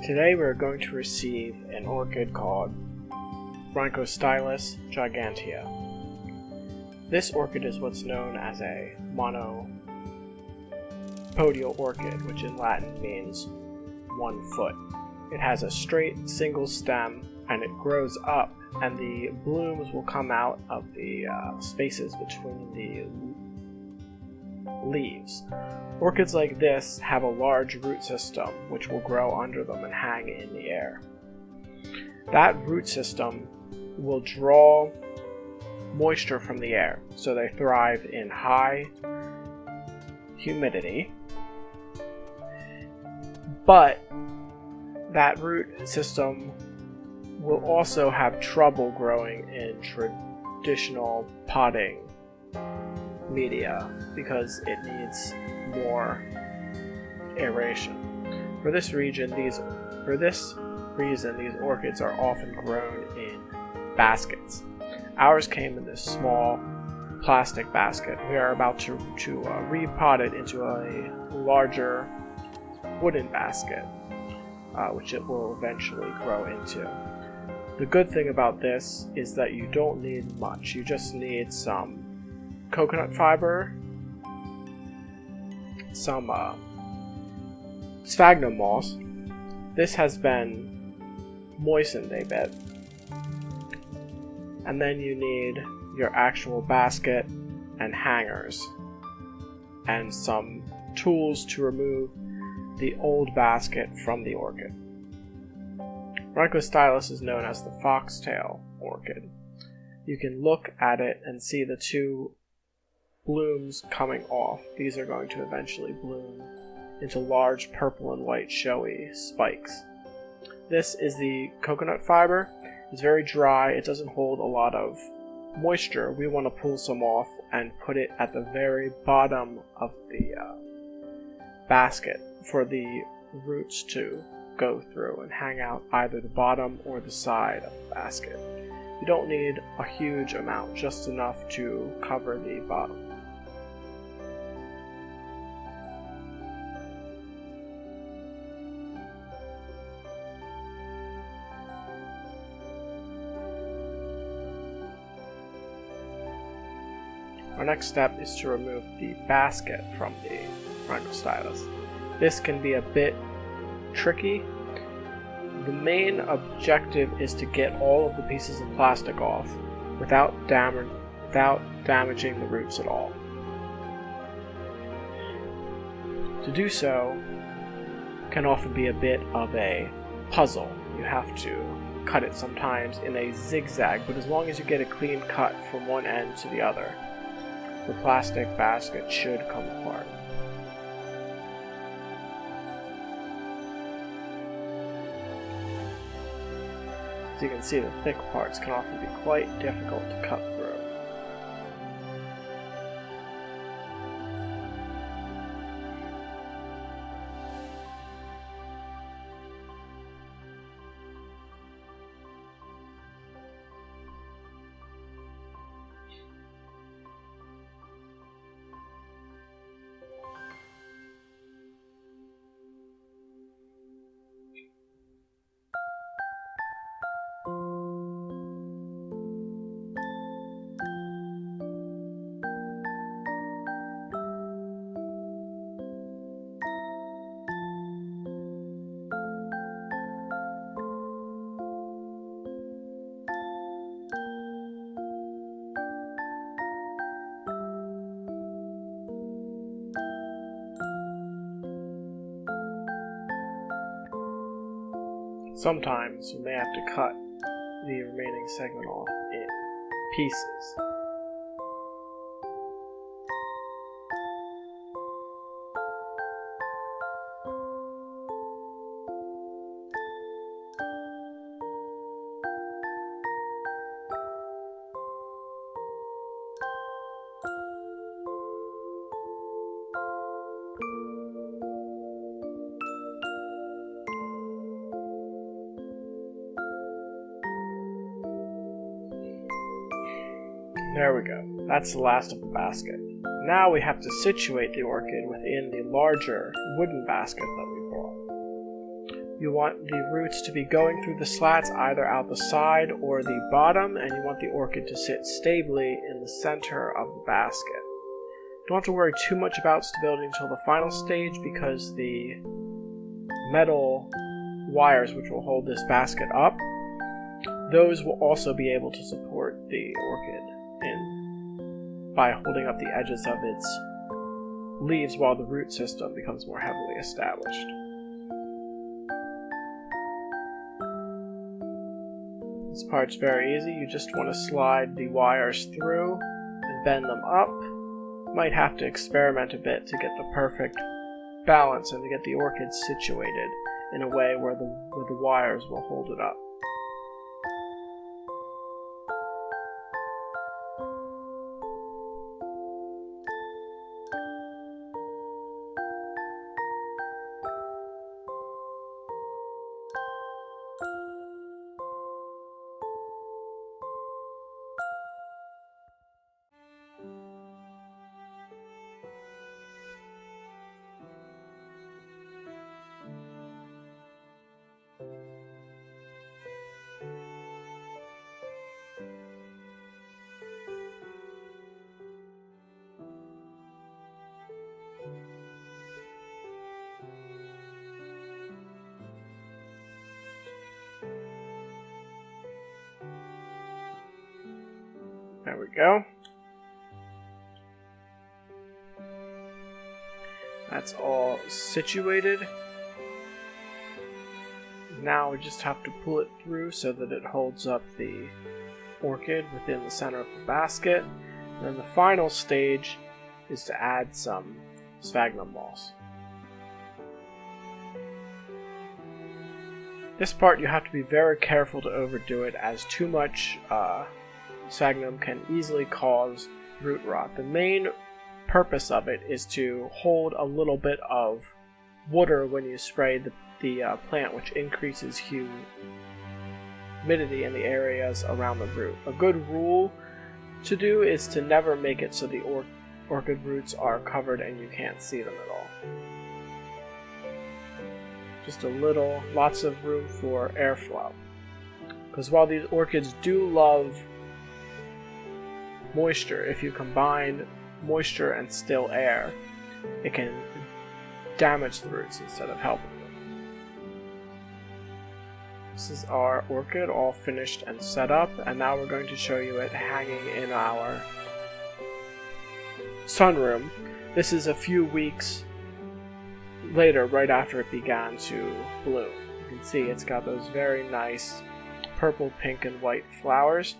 Today we're going to receive an orchid called Rhynchostylis gigantea. This orchid is what's known as a monopodial orchid, which in Latin means 1 foot. It has a straight single stem and it grows up, and the blooms will come out of the spaces between the leaves. Orchids like this have a large root system which will grow under them and hang in the air. That root system will draw moisture from the air, so they thrive in high humidity. But that root system will also have trouble growing in traditional potting media because it needs more aeration. For this reason, these orchids are often grown in baskets. Ours came in this small plastic basket. We are about to repot it into a larger wooden basket, which it will eventually grow into. The good thing about this is that you don't need much. You just need some coconut fiber, some sphagnum moss. This has been moistened a bit. And then you need your actual basket and hangers and some tools to remove the old basket from the orchid. Rhynchostylis is known as the foxtail orchid. You can look at it and see the two blooms coming off. These are going to eventually bloom into large purple and white showy spikes. This is the coconut fiber. It's very dry. It doesn't hold a lot of moisture. We want to pull some off and put it at the very bottom of the basket for the roots to go through and hang out either the bottom or the side of the basket. You don't need a huge amount, just enough to cover the bottom. Our next step is to remove the basket from the Rhynchostylis. This can be a bit tricky. The main objective is to get all of the pieces of plastic off without damaging the roots at all. To do so can often be a bit of a puzzle. You have to cut it sometimes in a zigzag, but as long as you get a clean cut from one end to the other, the plastic basket should come apart. As you can see, the thick parts can often be quite difficult to cut through. Sometimes you may have to cut the remaining segment off in pieces. There we go. That's the last of the basket. Now we have to situate the orchid within the larger wooden basket that we brought. You want the roots to be going through the slats either out the side or the bottom, and you want the orchid to sit stably in the center of the basket. Don't have to worry too much about stability until the final stage, because the metal wires which will hold this basket up, those will also be able to support the orchid by holding up the edges of its leaves while the root system becomes more heavily established. This part's very easy. You just want to slide the wires through and bend them up. Might have to experiment a bit to get the perfect balance and to get the orchid situated in a way where the wires will hold it up. There we go. That's all situated. Now we just have to pull it through so that it holds up the orchid within the center of the basket. And then the final stage is to add some sphagnum moss. This part you have to be very careful to overdo it, as too much sphagnum can easily cause root rot. The main purpose of it is to hold a little bit of water when you spray the plant, which increases humidity in the areas around the root. A good rule to do is to never make it so the orchid roots are covered and you can't see them at all. Just lots of room for airflow. Because while these orchids do love moisture, if you combine moisture and still air, it can damage the roots instead of helping them. This is our orchid all finished and set up, and now we're going to show you it hanging in our sunroom. This is a few weeks later, right after it began to bloom. You can see it's got those very nice purple, pink, and white flowers.